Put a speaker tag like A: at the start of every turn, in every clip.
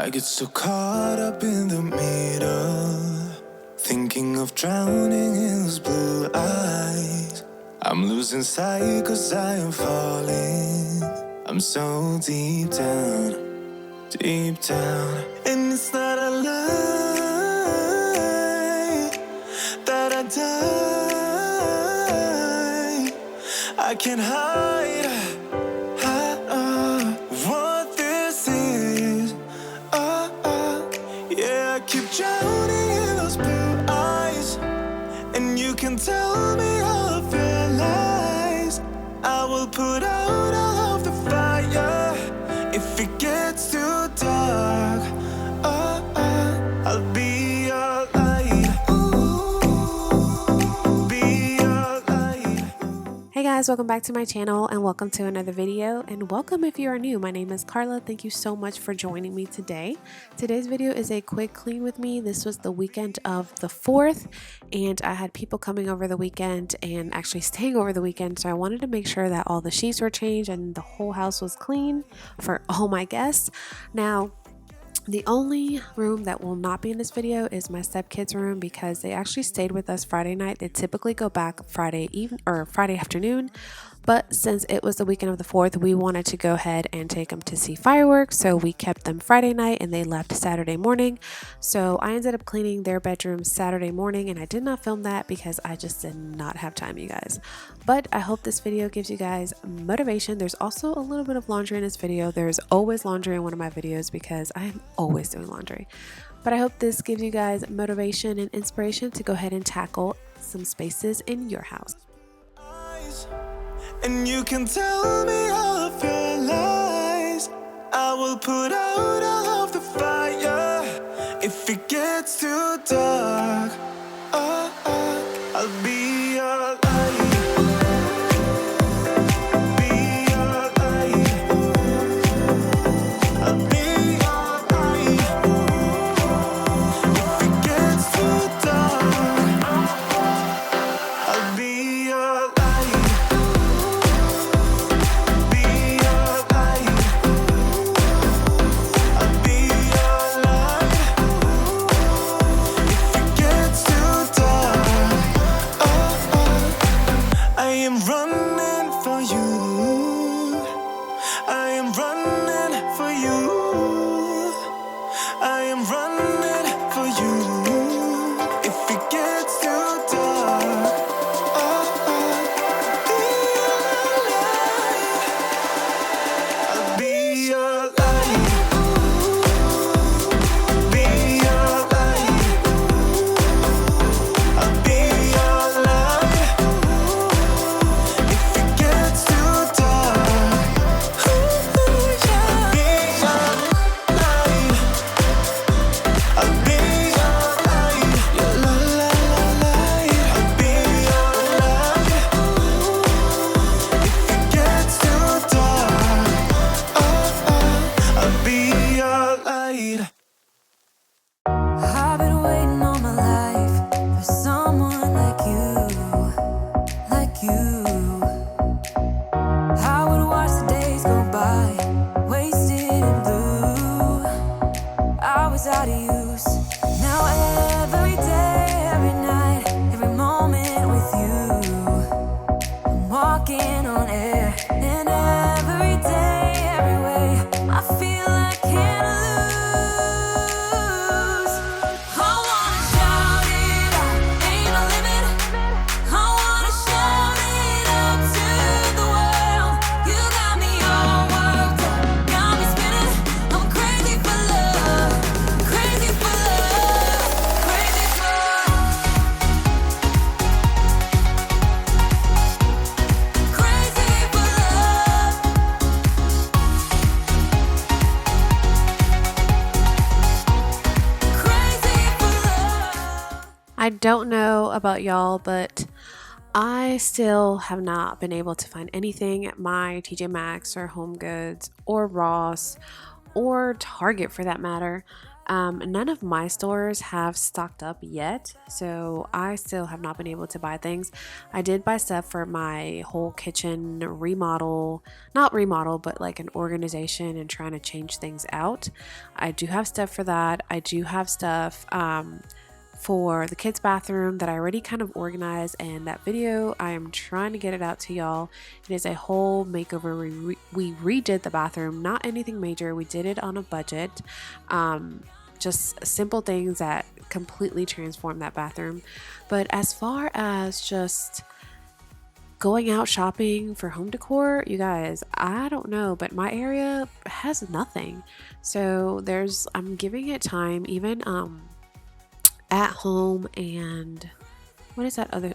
A: I get so caught up in the middle, thinking of drowning in those blue eyes. I'm losing sight 'cause I am falling. I'm so deep down, and it's not a lie that I die. I can't hide what this is. Yeah, I keep drowning in those blue eyes, and you can tell me all of your lies. I will put out all of the fire if it gets too dark. I'll be your light. Be your light.
B: Hey guys, welcome back to my channel and welcome to another video, and welcome if you are new. My name is Carla. Thank you so much for joining me today. Today's video is a quick clean with me. This was the weekend of the 4th and I had people coming over the weekend and actually staying over the weekend, so I wanted to make sure that all the sheets were changed and the whole house was clean for all my guests. Now, the only room that will not be in this video is my stepkids' room because they actually stayed with us Friday night. They typically go back Friday evening or Friday afternoon, but since it was the weekend of the 4th, we wanted to go ahead and take them to see fireworks, so we kept them Friday night and they left Saturday morning. So I ended up cleaning their bedroom Saturday morning, and I did not film that because I just did not have time, you guys. But I hope this video gives you guys motivation. There's also a little bit of laundry in this video. There's always laundry in one of my videos because I am always doing laundry. But I hope this gives you guys motivation and inspiration to go ahead and tackle some spaces in your house.
A: And you can tell me all of your lies. I will put out all of the fire if it gets too dark. I'll be your light. Be your light. I'll be your light. If it gets too dark, I'll be your light.
C: I've been waiting all my life for someone like you. I would watch the days go by, wasted and blue. I was out of use. Now every day, every night, every moment with you, I'm walking on air. And every day, every way, I feel I can't lose. I wanna shout it out, ain't no limit. I wanna shout it out to the world. You got me all worked up, got me spinning. I'm crazy for love, crazy for love, crazy for love, crazy for love. Crazy for love.
B: I don't know about y'all, but I still have not been able to find anything at my TJ Maxx or Home Goods or Ross or Target for that matter None of my stores have stocked up yet, so I still have not been able to buy things. I did buy stuff for my whole kitchen remodel, not remodel, but like an organization and trying to change things out. I do have stuff for that. I do have stuff for the kids' bathroom that I already kind of organized, and that video I am trying to get it out to y'all. It is a whole makeover. We redid the bathroom, not anything major. We did it on a budget, just simple things that completely transformed that bathroom. But as far as just going out shopping for home decor, you guys, I don't know, but my area has nothing. So I'm giving it time, even at home, and what is that other,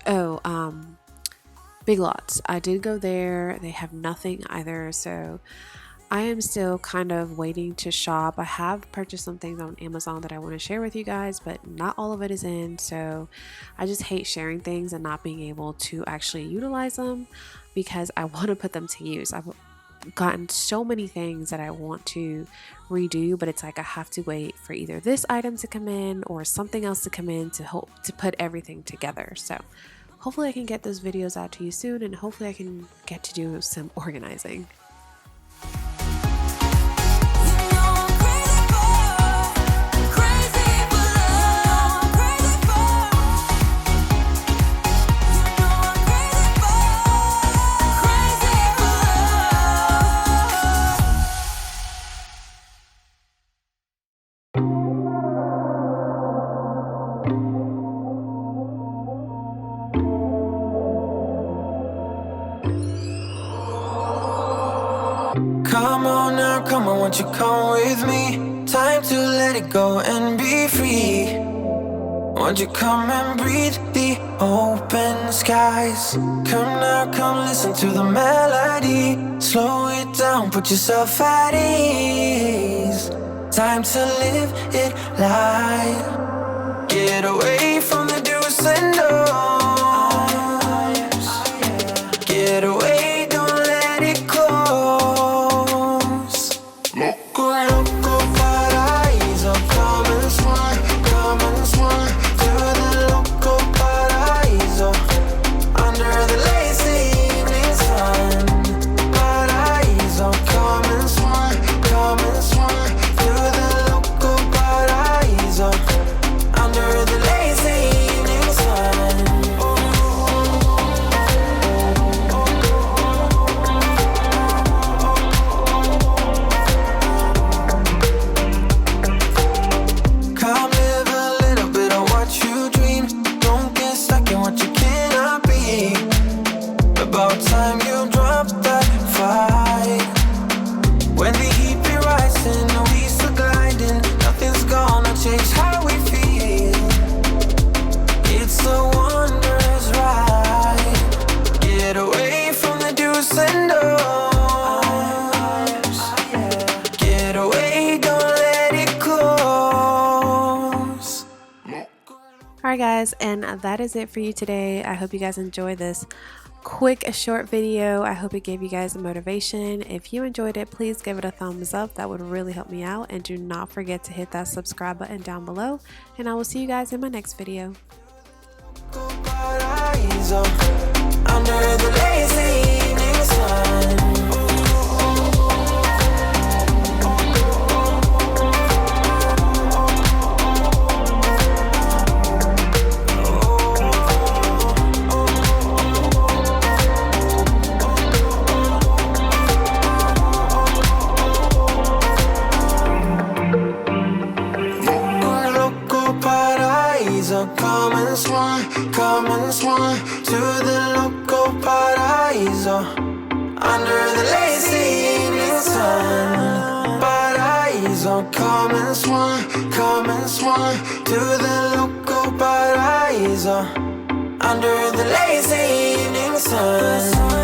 B: Big Lots. I did go there. They have nothing either, so I am still kind of waiting to shop. I have purchased some things on Amazon that I want to share with you guys, but not all of it is in, so I just hate sharing things and not being able to actually utilize them because I want to put them to use. I've gotten so many things that I want to redo, but it's like I have to wait for either this item to come in or something else to come in to put everything together. So hopefully I can get those videos out to you soon, and hopefully I can get to do some organizing.
A: Come on now, come on, won't you come with me? Time to let it go and be free. Won't you come and breathe the open skies? Come now, come listen to the melody. Slow it down, put yourself at ease. Time to live it light. Get away from the do's and don'ts. Get away, don't let it close. Loco, loco, paraíso. Come and swim to the loco paraíso. Under the lazy evening sun. Paraíso, come and swim to the loco paraíso. Under the lazy evening sun. Come live a little bit of what you dream. Don't get stuck in what you cannot be. About time you drop that fight. When the heat be rising, the weeds are gliding. Nothing's gonna change how we feel. It's a wondrous ride. Get away from the do's and don'ts. Get away, don't let it close.
B: Alright guys, and that is it for you today. I hope you guys enjoyed this quick short video. I hope it gave you guys motivation. If you enjoyed it, please give it a thumbs up. That would really help me out, and do not forget to hit that subscribe button down below, and I will see you guys in my next video.
A: Paraíso, under the lazy evening sun. Loco paraíso, come and swim to the loco paraíso. Under the lazy evening sun. Paraíso, come and swim to the loco paraíso. Under the lazy evening sun.